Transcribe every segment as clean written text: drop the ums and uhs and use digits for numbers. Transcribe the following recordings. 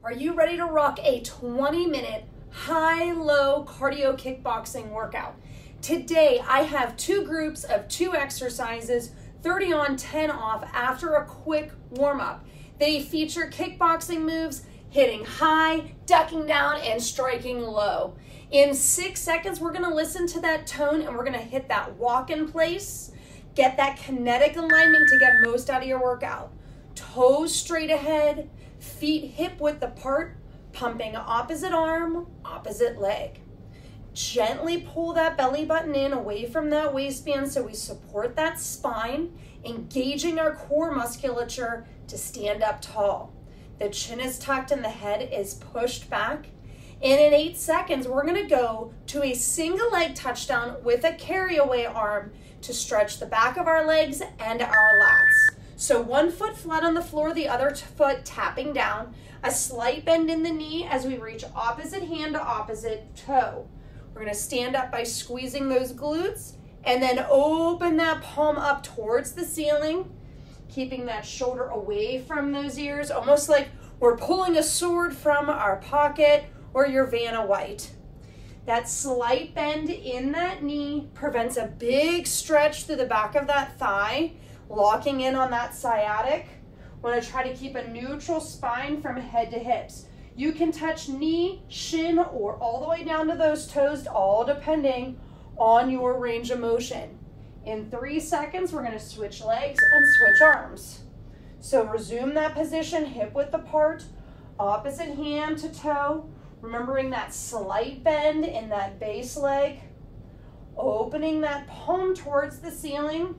Are you ready to rock a 20-minute high-low cardio kickboxing workout? Today, I have two groups of 2 exercises, 30 on, 10 off, after a quick warm-up. They feature kickboxing moves, hitting high, ducking down, and striking low. In 6 seconds, we're gonna listen to that tone and we're gonna hit that walk in place, get that kinetic alignment to get most out of your workout. Toes straight ahead, feet hip width apart, pumping opposite arm, opposite leg. Gently pull that belly button in away from that waistband so we support that spine, engaging our core musculature to stand up tall. The chin is tucked and the head is pushed back. And in 8 seconds, we're gonna go to a single leg touchdown with a carry away arm to stretch the back of our legs and our lats. So 1 foot flat on the floor, the other foot tapping down, a slight bend in the knee as we reach opposite hand to opposite toe. We're gonna stand up by squeezing those glutes and then open that palm up towards the ceiling, keeping that shoulder away from those ears, almost like we're pulling a sword from our pocket or your Vanna White. That slight bend in that knee prevents a big stretch through the back of that thigh, locking in on that sciatic. Want to try to keep a neutral spine from head to hips. You can touch knee, shin, or all the way down to those toes, all depending on your range of motion. In 3 seconds, we're gonna switch legs and switch arms. So resume that position, hip width apart, opposite hand to toe, remembering that slight bend in that base leg, opening that palm towards the ceiling,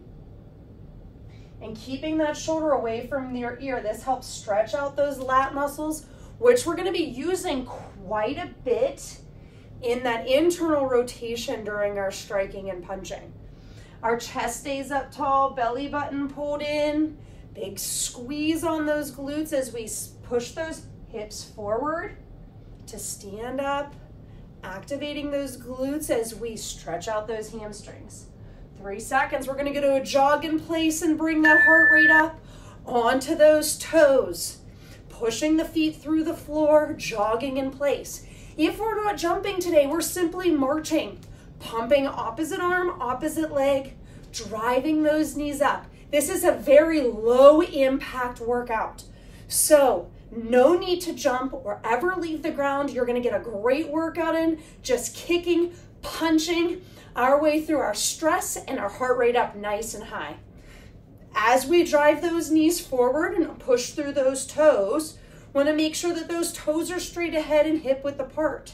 and keeping that shoulder away from your ear. This helps stretch out those lat muscles, which we're gonna be using quite a bit in that internal rotation during our striking and punching. Our chest stays up tall, belly button pulled in, big squeeze on those glutes as we push those hips forward to stand up, activating those glutes as we stretch out those hamstrings. 3 seconds, we're gonna go to a jog in place and bring that heart rate up onto those toes. Pushing the feet through the floor, jogging in place. If we're not jumping today, we're simply marching, pumping opposite arm, opposite leg, driving those knees up. This is a very low impact workout. So no need to jump or ever leave the ground. You're gonna get a great workout in just kicking, punching our way through our stress and our heart rate up nice and high. As we drive those knees forward and push through those toes, want to make sure that those toes are straight ahead and hip width apart.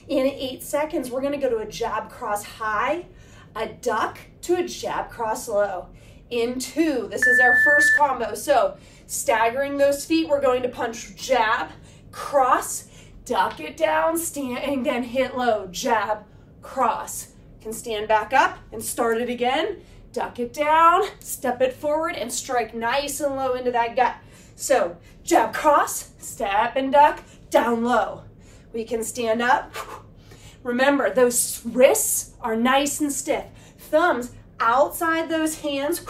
In 8 seconds, we're going to go to a jab cross high, a duck to a jab cross low. In 2, this is our first combo. So staggering those feet, we're going to punch jab, cross, duck it down, stand, and then hit low, jab, cross. Can stand back up and start it again. Duck it down, step it forward, and strike nice and low into that gut. So jab, cross, step and duck, down low. We can stand up. Remember, those wrists are nice and stiff. Thumbs outside those hands.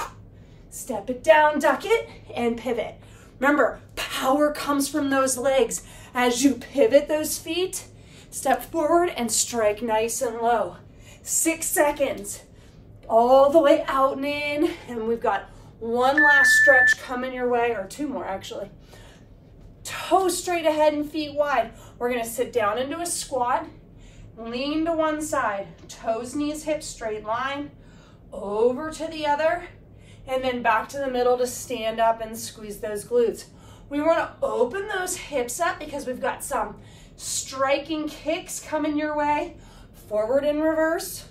Step it down, duck it, and pivot. Remember, power comes from those legs. As you pivot those feet, step forward and strike nice and low. 6 seconds. All the way out and in, and we've got 1 last stretch coming your way, or 2 more actually. Toes straight ahead and feet wide. We're gonna sit down into a squat, lean to one side, toes, knees, hips, straight line, over to the other, and then back to the middle to stand up and squeeze those glutes. We wanna open those hips up because we've got some striking kicks coming your way, forward and reverse.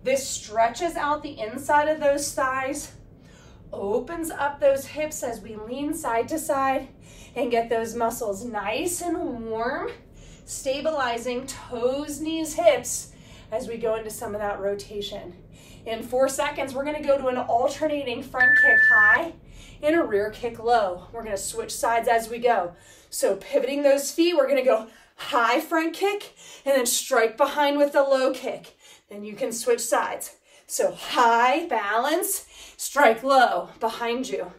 This stretches out the inside of those thighs, opens up those hips as we lean side to side and get those muscles nice and warm, stabilizing toes, knees, hips as we go into some of that rotation. In 4 seconds, we're gonna go to an alternating front kick high and a rear kick low. We're gonna switch sides as we go. So pivoting those feet, we're gonna go high front kick and then strike behind with a low kick. Then you can switch sides. So high, balance, strike low behind you.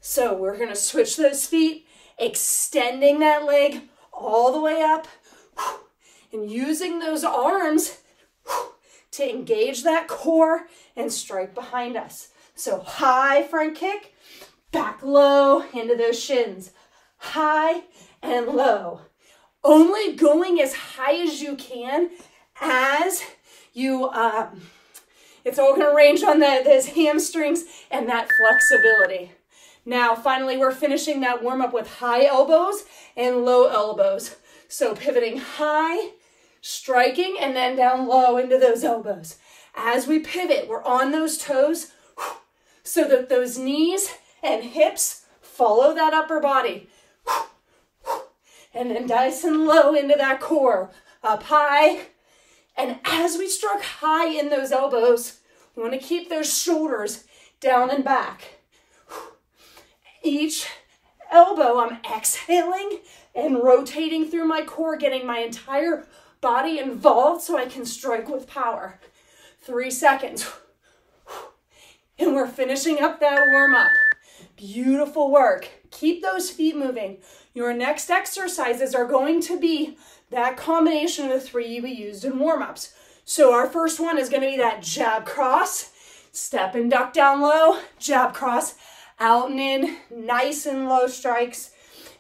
So we're gonna switch those feet, extending that leg all the way up, and using those arms to engage that core and strike behind us. So high front kick, back low into those shins. High and low. Only going as high as you can as you, it's all gonna range on those hamstrings and that flexibility. Now, finally, we're finishing that warm up with high elbows and low elbows. So pivoting high, striking, and then down low into those elbows. As we pivot, we're on those toes so that those knees and hips follow that upper body. And then nice and low into that core. Up high. And as we stroke high in those elbows, we want to keep those shoulders down and back. Each elbow, I'm exhaling and rotating through my core, getting my entire body involved so I can strike with power. 3 seconds. And we're finishing up that warm up. Beautiful work. Keep those feet moving. Your next exercises are going to be that combination of the 3 we used in warm-ups. So our first one is going to be that jab cross, step and duck down low, jab cross, out and in, nice and low strikes.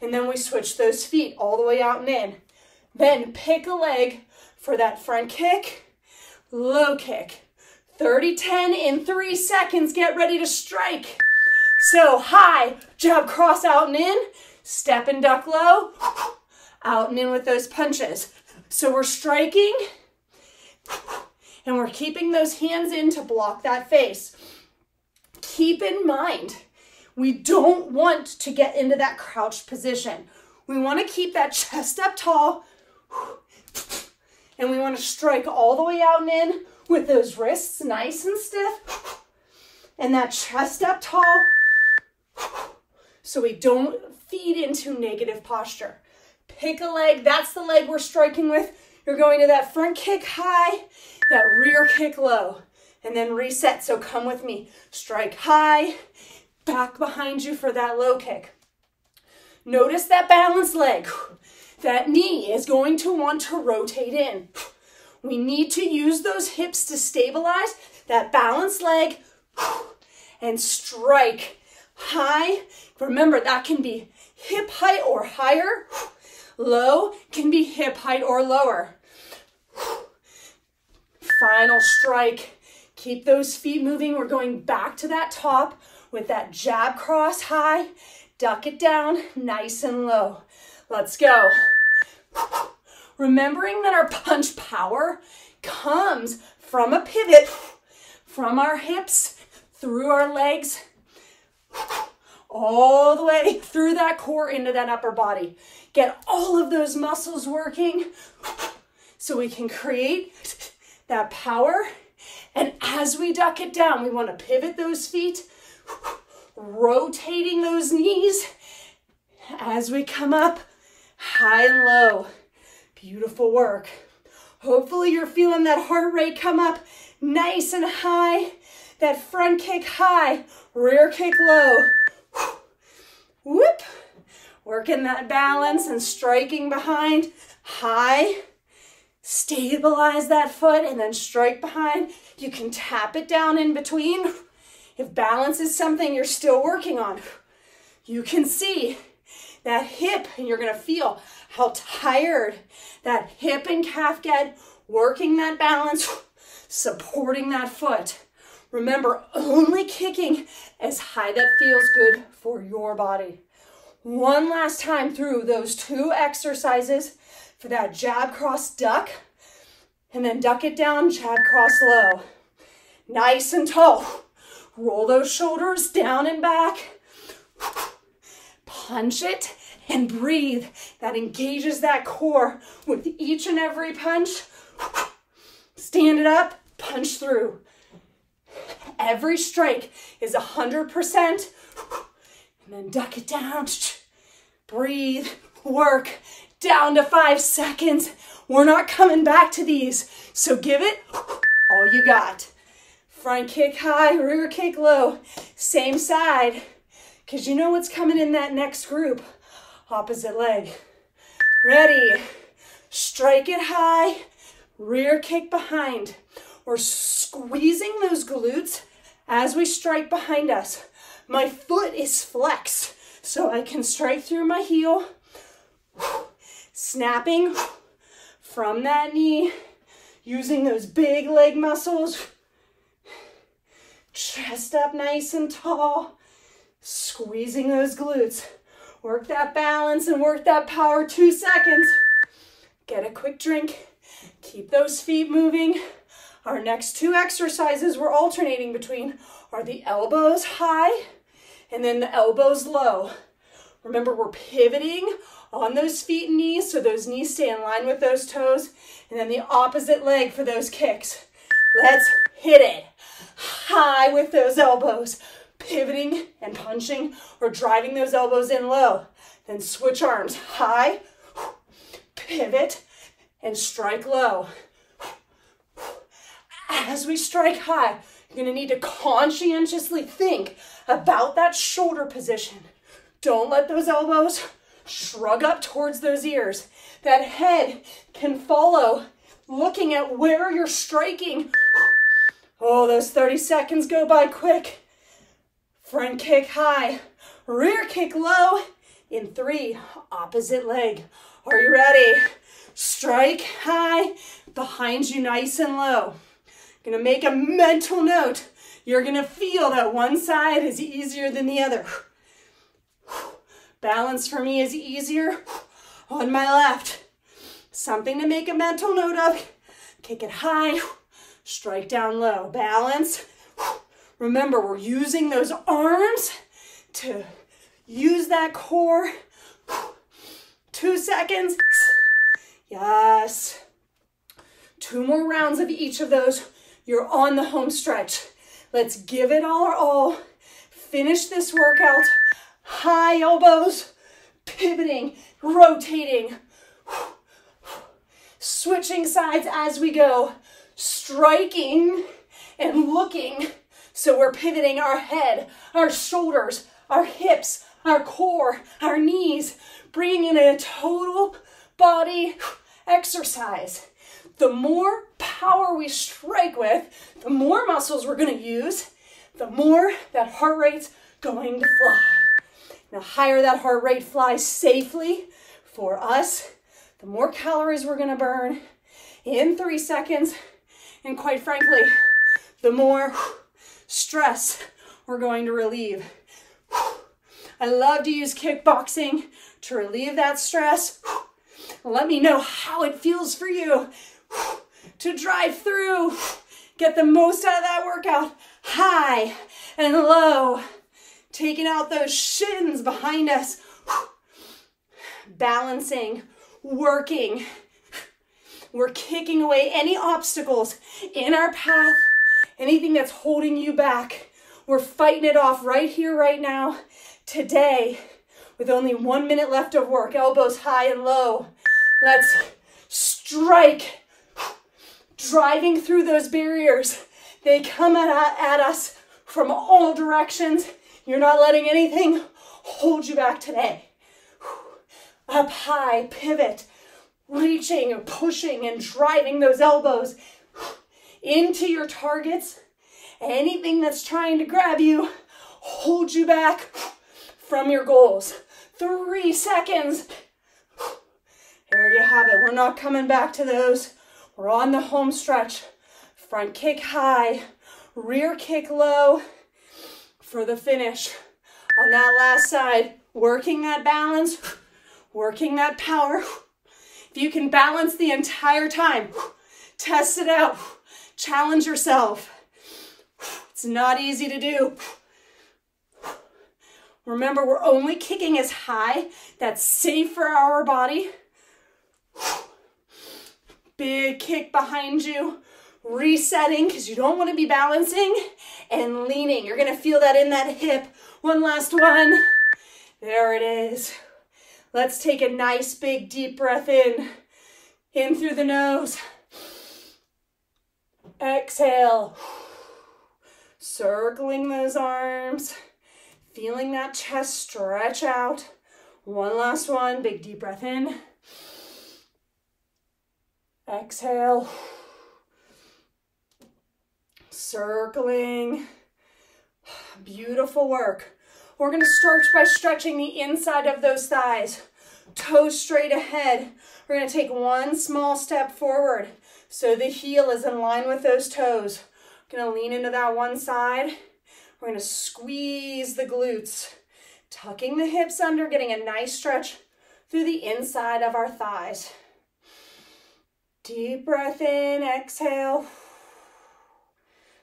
And then we switch those feet all the way out and in. Then pick a leg for that front kick, low kick. 30-10 in 3 seconds. Get ready to strike. So high, jab cross out and in, step and duck low, out and in with those punches. So we're striking and we're keeping those hands in to block that face. Keep in mind, we don't want to get into that crouched position. We want to keep that chest up tall and we want to strike all the way out and in with those wrists nice and stiff and that chest up tall so we don't feed into negative posture. Pick a leg, that's the leg we're striking with. You're going to that front kick high, that rear kick low, and then reset. So come with me. Strike high, back behind you for that low kick. Notice that balanced leg. That knee is going to want to rotate in. We need to use those hips to stabilize that balanced leg and strike high. Remember, that can be hip height or higher. Low can be hip height or lower. Final strike. Keep those feet moving. We're going back to that top with that jab cross high. Duck it down, nice and low. Let's go. Remembering that our punch power comes from a pivot, from our hips, through our legs, all the way through that core into that upper body. Get all of those muscles working so we can create that power. And as we duck it down, we want to pivot those feet, rotating those knees as we come up high and low. Beautiful work. Hopefully you're feeling that heart rate come up nice and high. That front kick high, rear kick low. Whoop. Working that balance and striking behind. High. Stabilize that foot and then strike behind. You can tap it down in between. If balance is something you're still working on, you can see that hip and you're going to feel how tired that hip and calf get, working that balance, supporting that foot. Remember, only kicking as high that feels good for your body. One last time through those 2 exercises for that jab cross duck, and then duck it down, jab cross low. Nice and tall. Roll those shoulders down and back. Punch it and breathe. That engages that core with each and every punch. Stand it up, punch through. Every strike is 100%. And then duck it down. Breathe, work, down to 5 seconds. We're not coming back to these, so give it all you got. Front kick high, rear kick low. Same side. because you know what's coming in that next group. Opposite leg. Ready. Strike it high, rear kick behind. We're squeezing those glutes as we strike behind us. My foot is flexed, so I can strike through my heel, snapping from that knee, using those big leg muscles. Chest up nice and tall, squeezing those glutes. Work that balance and work that power. 2 seconds. Get a quick drink. Keep those feet moving. Our next 2 exercises we're alternating between are the elbows high and then the elbows low. Remember, we're pivoting on those feet and knees so those knees stay in line with those toes, and then the opposite leg for those kicks. Let's hit it. High with those elbows, pivoting and punching or driving those elbows in low. Then switch arms, high, pivot, and strike low. As we strike high, you're gonna need to conscientiously think about that shoulder position. Don't let those elbows shrug up towards those ears. That head can follow, looking at where you're striking. Oh, those 30 seconds go by quick. Front kick high, rear kick low in 3, opposite leg. Are you ready? Strike high, behind you nice and low. Gonna make a mental note. You're gonna feel that one side is easier than the other. Balance for me is easier on my left. Something to make a mental note of. Kick it high, strike down low. Balance. Remember, we're using those arms to use that core. 2 seconds. Yes. 2 more rounds of each of those. You're on the home stretch. Let's give it all our all. Finish this workout. High elbows, pivoting, rotating, switching sides as we go, striking and looking. So we're pivoting our head, our shoulders, our hips, our core, our knees, bringing in a total body exercise. The more power we strike with, the more muscles we're going to use, the more that heart rate's going to fly. The higher that heart rate flies safely for us, the more calories we're going to burn in 3 seconds. And quite frankly, the more stress we're going to relieve. I love to use kickboxing to relieve that stress. Let me know how it feels for you to drive through, get the most out of that workout, high and low, taking out those shins behind us, balancing, working. We're kicking away any obstacles in our path, anything that's holding you back. We're fighting it off right here, right now, today, with only 1 minute left of work. Elbows high and low. Let's strike. Driving through those barriers. They come at us from all directions. You're not letting anything hold you back today. Up high, pivot, reaching and pushing and driving those elbows into your targets. Anything that's trying to grab you, hold you back from your goals. 3 seconds. There you have it. We're not coming back to those. We're on the home stretch. Front kick high, rear kick low for the finish. On that last side, working that balance, working that power. If you can balance the entire time, test it out. Challenge yourself. It's not easy to do. Remember, we're only kicking as high that's safe for our body. Big kick behind you, resetting because you don't want to be balancing, and leaning. You're going to feel that in that hip. One last one. There it is. Let's take a nice big deep breath in through the nose. Exhale. Circling those arms. Feeling that chest stretch out. One last one, big deep breath in. Exhale. Circling. Beautiful work. We're going to start by stretching the inside of those thighs. Toes straight ahead. We're going to take one small step forward so the heel is in line with those toes. We're going to lean into that one side. We're going to squeeze the glutes, tucking the hips under, getting a nice stretch through the inside of our thighs. Deep breath in, exhale.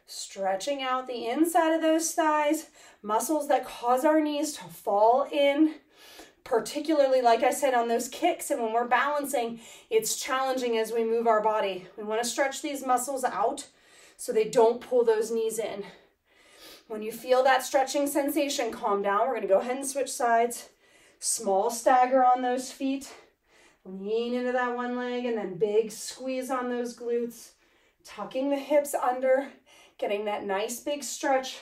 Stretching out the inside of those thighs, muscles that cause our knees to fall in, particularly, like I said, on those kicks and when we're balancing, it's challenging as we move our body. We want to stretch these muscles out so they don't pull those knees in. When you feel that stretching sensation, calm down. We're going to go ahead and switch sides. Small stagger on those feet. Lean into that one leg and then big squeeze on those glutes. Tucking the hips under, getting that nice big stretch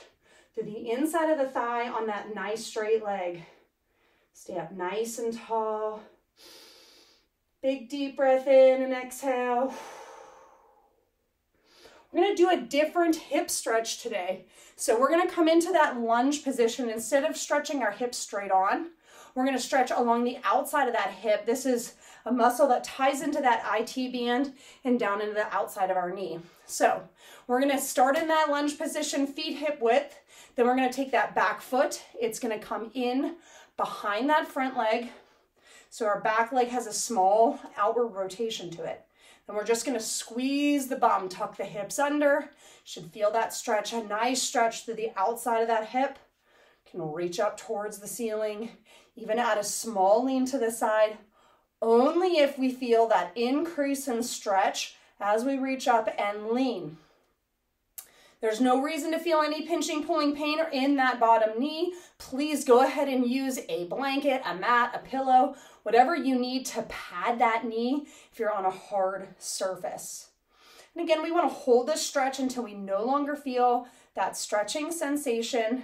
through the inside of the thigh on that nice straight leg. Stay up nice and tall. Big deep breath in and exhale. We're going to do a different hip stretch today. So we're going to come into that lunge position. Instead of stretching our hips straight on, we're going to stretch along the outside of that hip. This is a muscle that ties into that IT band and down into the outside of our knee. So we're going to start in that lunge position, feet hip width. Then we're going to take that back foot. It's going to come in behind that front leg. So our back leg has a small outward rotation to it. Then we're just going to squeeze the bum, tuck the hips under. Should feel that stretch, a nice stretch through the outside of that hip. Can reach up towards the ceiling, even add a small lean to the side. Only if we feel that increase in stretch as we reach up and lean. There's no reason to feel any pinching, pulling pain or in that bottom knee. Please go ahead and use a blanket, a mat, a pillow, whatever you need to pad that knee if you're on a hard surface. And again, we want to hold this stretch until we no longer feel that stretching sensation.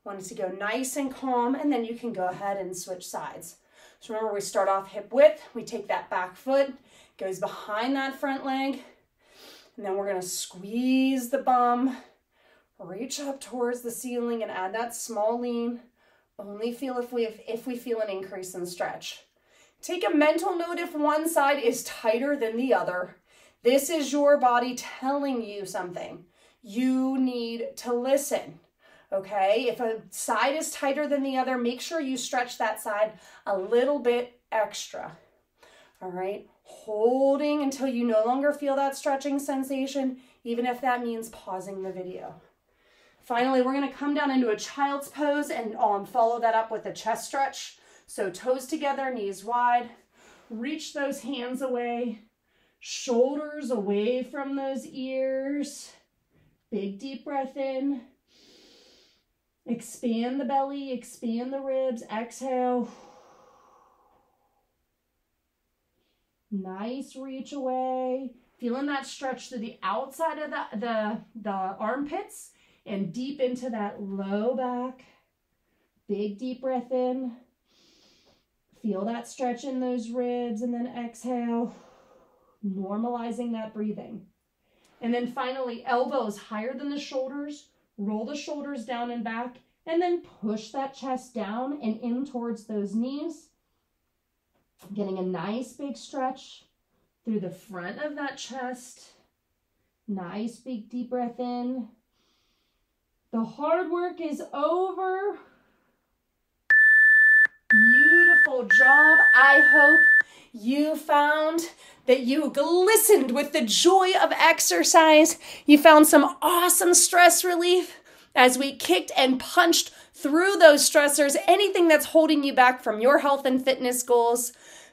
Want it to go nice and calm, and then you can go ahead and switch sides. So remember, we start off hip width, we take that back foot, goes behind that front leg, and then we're going to squeeze the bum, reach up towards the ceiling and add that small lean. Only feel if we feel an increase in stretch. Take a mental note if one side is tighter than the other. This is your body telling you something. You need to listen. Okay, if a side is tighter than the other, make sure you stretch that side a little bit extra. All right, holding until you no longer feel that stretching sensation, even if that means pausing the video. Finally, we're going to come down into a child's pose and follow that up with a chest stretch. So toes together, knees wide, reach those hands away, shoulders away from those ears. Big deep breath in. Expand the belly, expand the ribs, exhale. Nice reach away. Feeling that stretch through the outside of the armpits and deep into that low back. Big deep breath in. Feel that stretch in those ribs and then exhale. Normalizing that breathing. And then finally, elbows higher than the shoulders. Roll the shoulders down and back, and then push that chest down and in towards those knees. Getting a nice big stretch through the front of that chest. Nice big deep breath in. The hard work is over. Beautiful job. I hope you found that you glistened with the joy of exercise. You found some awesome stress relief as we kicked and punched through those stressors, anything that's holding you back from your health and fitness goals.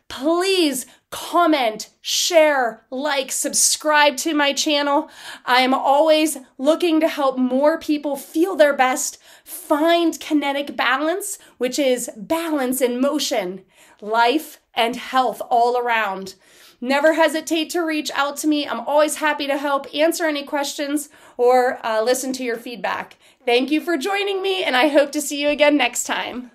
Please comment, share, like, subscribe to my channel. I am always looking to help more people feel their best, find kinetic balance, which is balance in motion, life and health all around. Never hesitate to reach out to me. I'm always happy to help answer any questions or listen to your feedback. Thank you for joining me, and I hope to see you again next time.